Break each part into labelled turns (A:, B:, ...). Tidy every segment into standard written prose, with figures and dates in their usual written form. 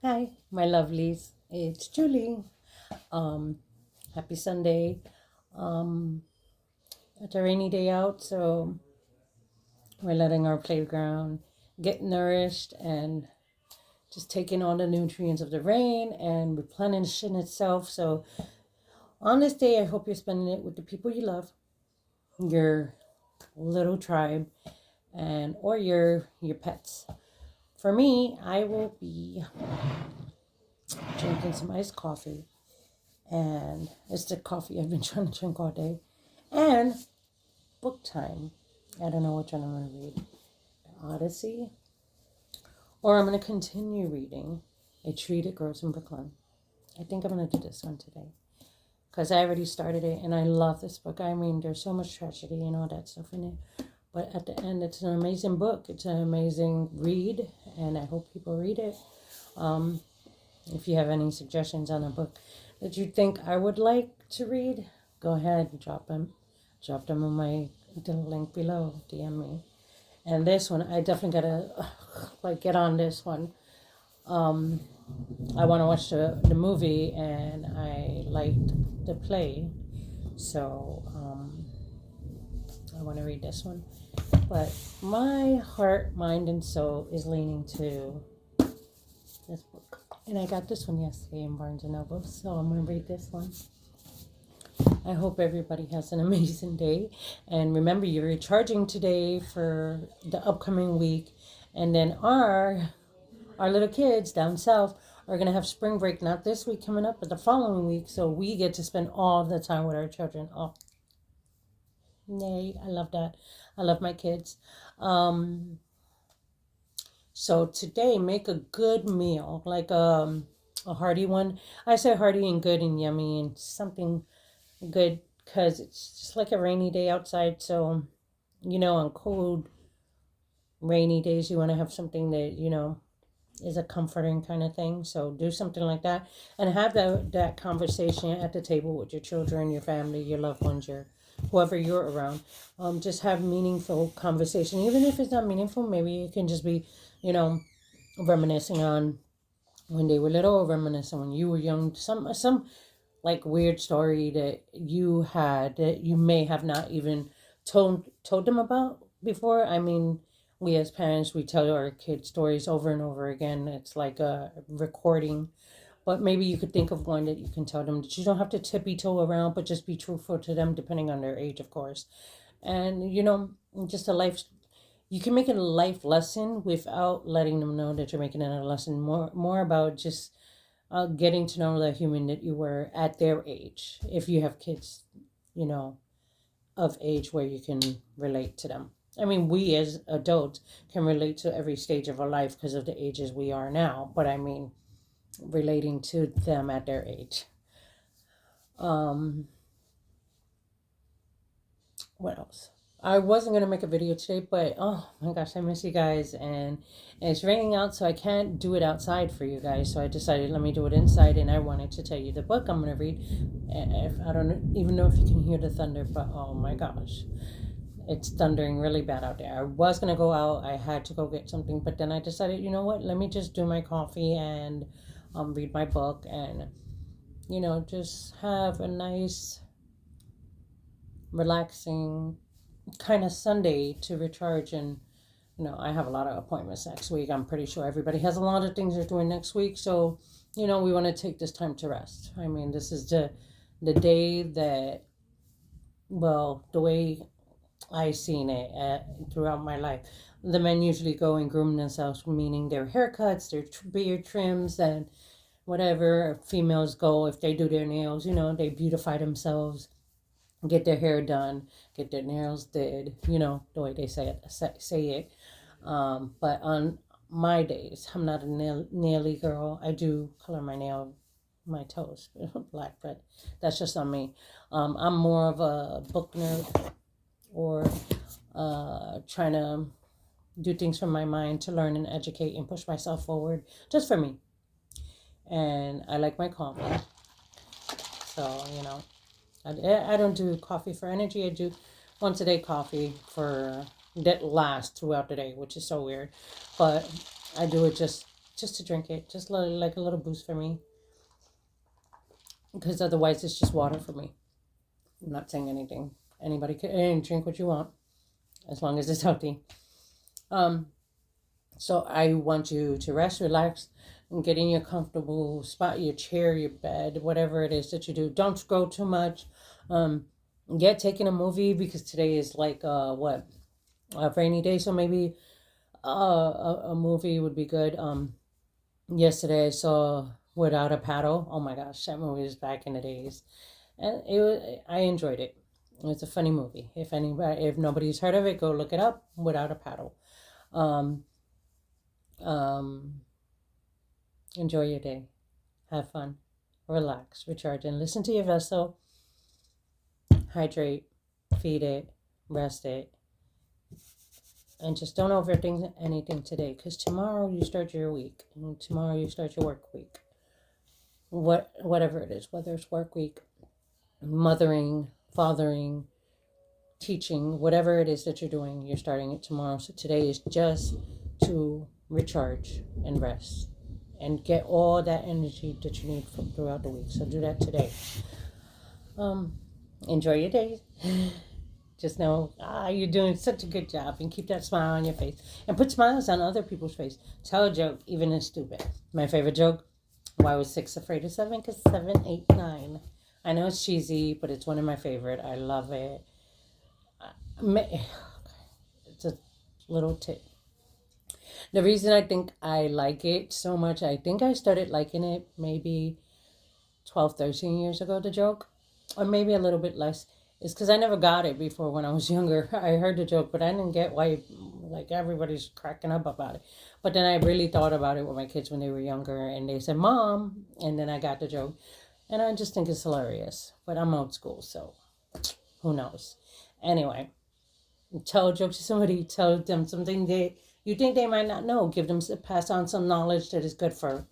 A: Hi, my lovelies. It's Julie. Um, Happy Sunday. Um, it's a rainy day out, so we're letting our playground get nourished and just taking on the nutrients of the rain and replenishing itself. So on this day, I hope you're spending it with the people you love, your little tribe, and or your pets. For me, I will be drinking some iced coffee, and it's the coffee I've been trying to drink all day. And book time. I don't know which one I'm going to read. Odyssey. Or I'm going to continue reading A Tree That Grows in Brooklyn. I think I'm going to do this one today. Because I already started it and I love this book. I mean, there's so much tragedy and all that stuff in it. But at the end, it's an amazing book. It's an amazing read. And I hope people read it. Um, if you have any suggestions on a book that you think I would like to read, go ahead and drop them. Drop them in the link below. DM me. And this one, I definitely gotta get on this one. Um, I want to watch the movie, and I liked the play, so I want to read this one. But my heart, mind, and soul is leaning to this book, and I got this one yesterday in Barnes and Noble, so I'm gonna read this one. I hope everybody has an amazing day. And remember, you're recharging today for the upcoming week. And then our little kids down south are going to have spring break, not this week coming up, but the following week. So we get to spend all the time with our children. Oh, yay. I love that. I love my kids. Um, so today, make a good meal, like a hearty one. I say hearty and good and yummy and something good because it's just like a rainy day outside. So, on cold, rainy days, you want to have something that, is a comforting kind of thing. So do something like that and have that conversation at the table with your children, your family, your loved ones, your whoever you're around. Just have meaningful conversation. Even if it's not meaningful, maybe it can just be, you know, reminiscing on when they were little, or reminiscing when you were young. Some like weird story that you had that you may have not even told them about before. I mean, we as parents, we tell our kids stories over and over again. It's like a recording, but maybe you could think of one that you can tell them that you don't have to tippy toe around, but just be truthful to them, depending on their age, of course. And just a life. You can make it a life lesson without letting them know that you're making it a lesson. More about just getting to know the human that you were at their age. If you have kids, you know, of age where you can relate to them. I mean, we as adults can relate to every stage of our life because of the ages we are now. But I mean, relating to them at their age. Um, what else? I wasn't gonna make a video today, but oh my gosh, I miss you guys, and it's raining out, so I can't do it outside for you guys. So I decided let me do it inside, and I wanted to tell you the book I'm gonna read. If I don't even know if you can hear the thunder, but oh my gosh, it's thundering really bad out there. I was gonna go out, I had to go get something, but then I decided, you know what? Let me just do my coffee and read my book, and just have a nice, relaxing kind of Sunday to recharge. And I have a lot of appointments next week. I'm pretty sure everybody has a lot of things they're doing next week. So, we want to take this time to rest. I mean, this is the day that, well, the way I seen it throughout my life. The men usually go and groom themselves, meaning their haircuts, their beard trims, and whatever. Females go if they do their nails. They beautify themselves, get their hair done, get their nails did, the way they say it. But on my days, I'm not a naily girl. I do color my toes black, but that's just on me. I'm more of a book nerd, or trying to do things from my mind to learn and educate and push myself forward, just for me. And I like my coffee, so I don't do coffee for energy. I do once a day coffee for that lasts throughout the day, which is so weird. But I do it just just to drink it, just like a little boost for me, because otherwise it's just water for me. I'm not saying anything. Anybody can drink what you want as long as it's healthy. So I want you to rest, relax, and get in your comfortable spot, your chair, your bed, whatever it is that you do. Don't scroll too much. Get taking a movie, because today is like a rainy day, so maybe a movie would be good. Yesterday I saw Without a Paddle. Oh my gosh, that movie was back in the days, and I enjoyed it. It's a funny movie. If nobody's heard of it, go look it up. Without a Paddle. Um, um, Enjoy your day. Have fun. Relax, recharge, and listen to your vessel. Hydrate, feed it, rest it, and just don't overthink anything today, because tomorrow you start your week, and tomorrow you start your work week. Whatever it is, whether it's work week, mothering, fathering, teaching, whatever it is that you're doing, you're starting it tomorrow. So today is just to recharge and rest and get all that energy that you need throughout the week. So do that today. Enjoy your day. Just know, you're doing such a good job, and keep that smile on your face, and put smiles on other people's face. Tell a joke, even if stupid. My favorite joke: why was 6 afraid of 7? Because 7, 8, 9. I know it's cheesy, but it's one of my favorite. I love it. It's a little tip. The reason I think I like it so much, I think I started liking it maybe 12, 13 years ago, the joke, or maybe a little bit less, is because I never got it before when I was younger. I heard the joke, but I didn't get why, like, everybody's cracking up about it. But then I really thought about it with my kids when they were younger, and they said, Mom, and then I got the joke. And I just think it's hilarious. But I'm old school, so who knows? Anyway, tell a joke to somebody, tell them something you think they might not know. Give them, pass on some knowledge that is good for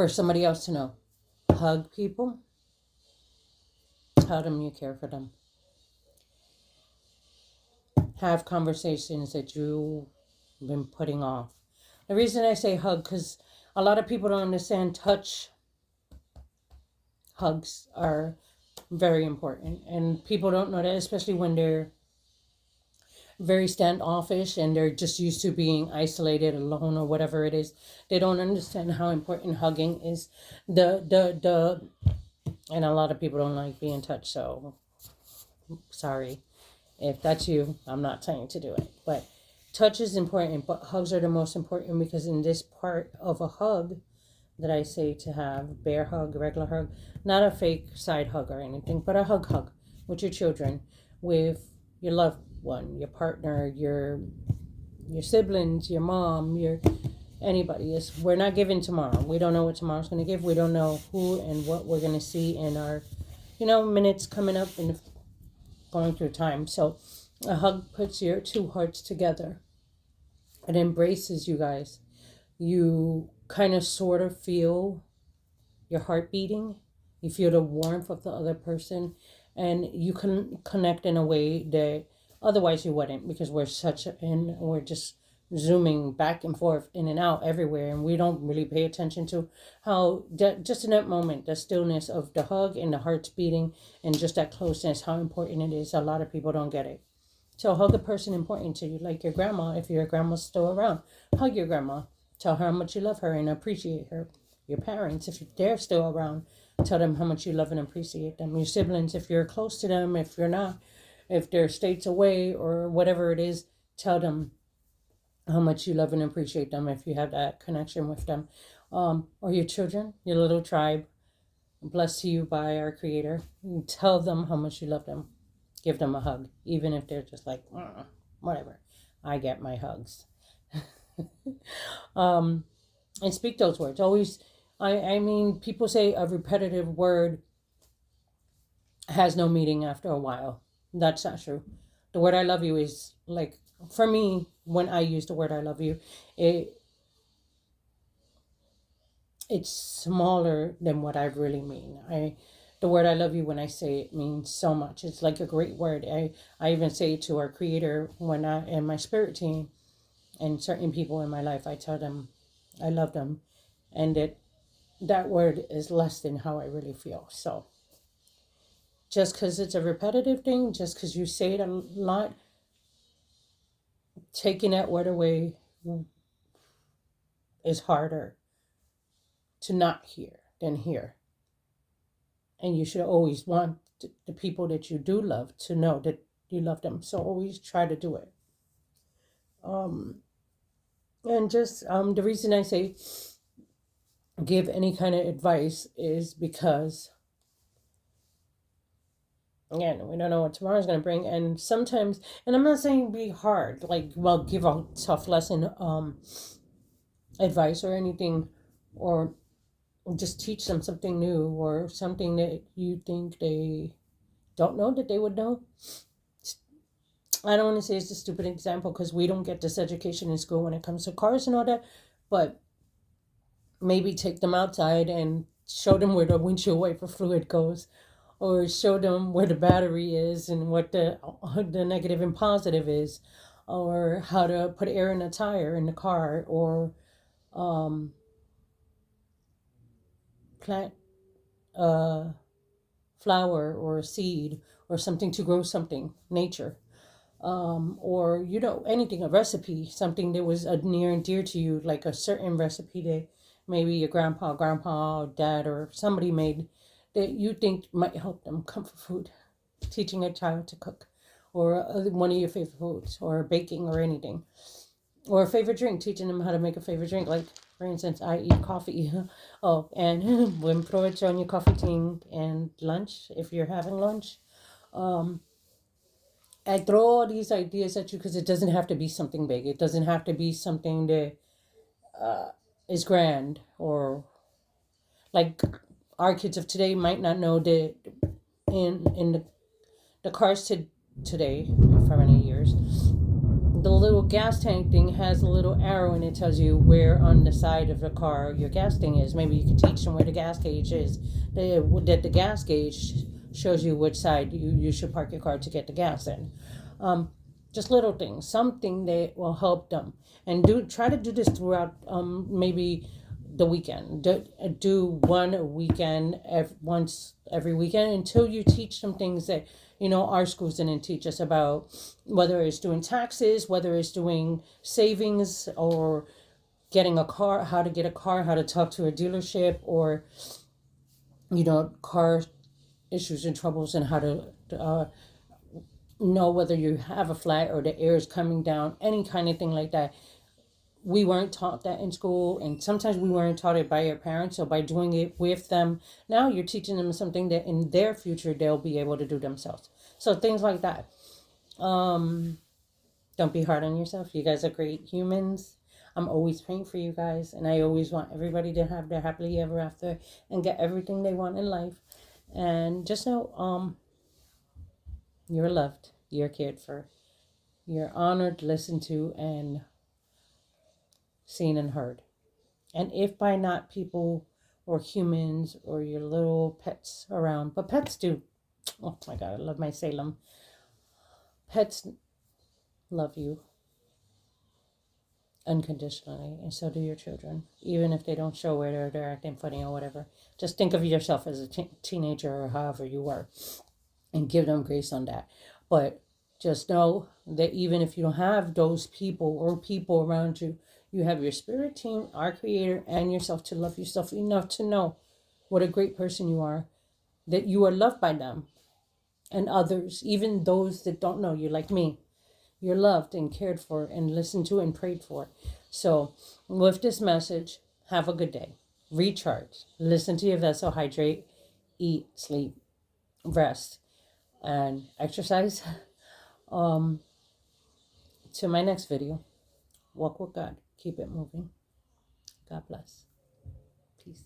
A: somebody else to know. Hug people. Tell them you care for them. Have conversations that you've been putting off. The reason I say hug, because a lot of people don't understand touch. Hugs are very important, and people don't know that, especially when they're very standoffish and they're just used to being isolated, alone, or whatever it is. They don't understand how important hugging is. And a lot of people don't like being touched, so sorry if that's you. I'm not saying to do it, but touch is important, but hugs are the most important, because in this part of a hug that I say to have, bear hug, regular hug, not a fake side hug or anything, but a hug with your children, with your loved one, your partner, your siblings, your mom, your anybody. We're not giving tomorrow. We don't know what tomorrow's going to give. We don't know who and what we're going to see in our, minutes coming up and going through time. So a hug puts your two hearts together. It embraces you guys. You kind of sort of feel your heart beating. You feel the warmth of the other person, and you can connect in a way that otherwise you wouldn't, because we're just zooming back and forth, in and out, everywhere, and we don't really pay attention to how just in that moment, the stillness of the hug and the hearts beating and just that closeness, how important it is. A lot of people don't get it. So hug a person important to you, like your grandma. If your grandma's still around, hug your grandma. Tell her how much you love her and appreciate her. Your parents, if they're still around, tell them how much you love and appreciate them. Your siblings, if you're close to them, if you're not, if they're states away or whatever it is, tell them how much you love and appreciate them if you have that connection with them. Or your children, your little tribe, blessed to you by our Creator. Tell them how much you love them. Give them a hug, even if they're just like, whatever. I get my hugs. And speak those words. Always, I mean, people say a repetitive word has no meaning after a while. That's not true. The word I love you is like, for me, when I use the word I love you, it's smaller than what I really mean. The word I love you, when I say it, means so much. It's like a great word. I even say it to our Creator when I and my spirit team and certain people in my life. I tell them I love them, and that word is less than how I really feel. So just because it's a repetitive thing, just because you say it a lot, taking that word away is harder to not hear than hear. And you should always want the people that you do love to know that you love them. So always try to do it. Um, and just the reason I say give any kind of advice is because, again, we don't know what tomorrow's going to bring. And sometimes, and I'm not saying be hard, like, well, give a tough lesson advice or anything, or just teach them something new or something that you think they don't know that they would know. I don't want to say it's a stupid example because we don't get this education in school when it comes to cars and all that, but maybe take them outside and show them where the windshield wiper fluid goes, or show them where the battery is and what the negative and positive is, or how to put air in a tire in the car, or um, plant a flower or a seed or something to grow something, nature. Or anything, a recipe, something that was near and dear to you, like a certain recipe that maybe your grandpa, dad, or somebody made that you think might help them. Comfort food, teaching a child to cook, or one of your favorite foods, or baking, or anything, or a favorite drink, teaching them how to make a favorite drink. Like, for instance, I eat coffee. Oh, and buen provecho on your coffee, tea, and lunch if you're having lunch. Um, I throw all these ideas at you because it doesn't have to be something big. It doesn't have to be something that uh, is grand, or like our kids of today might not know that in the cars today for many years, the little gas tank thing has a little arrow and it tells you where on the side of the car your gas thing is. Maybe you can teach them where the gas gauge is. That the gas gauge shows you which side you should park your car to get the gas in. Um, just little things, something that will help them, and try to do this throughout. Maybe the weekend. Do one weekend once every weekend until you teach them things that our schools didn't teach us about, whether it's doing taxes, whether it's doing savings, or getting a car, how to get a car, how to talk to a dealership, or car issues and troubles, and how to know whether you have a flat or the air is coming down, any kind of thing like that. We weren't taught that in school, and sometimes we weren't taught it by our parents. So by doing it with them, now you're teaching them something that in their future they'll be able to do themselves. So things like that. um don't be hard on yourself. You guys are great humans. I'm always praying for you guys, and I always want everybody to have their happily ever after and get everything they want in life. And just know, you're loved, you're cared for, you're honored, listened to, and seen and heard. And if by not people or humans or your little pets around, but pets do. Oh my God, I love my Salem. Pets love you unconditionally, and so do your children, even if they don't show it or they're acting funny or whatever. Just think of yourself as a teenager or however you were, and give them grace on that. But just know that even if you don't have those people or people around you, you have your spirit team, our creator, and yourself to love yourself enough to know what a great person you are, that you are loved by them and others, even those that don't know you, like me. You're loved and cared for and listened to and prayed for. So, with this message, have a good day. Recharge. Listen to your vessel, hydrate, eat, sleep, rest, and exercise. Um, to my next video, walk with God. Keep it moving. God bless. Peace.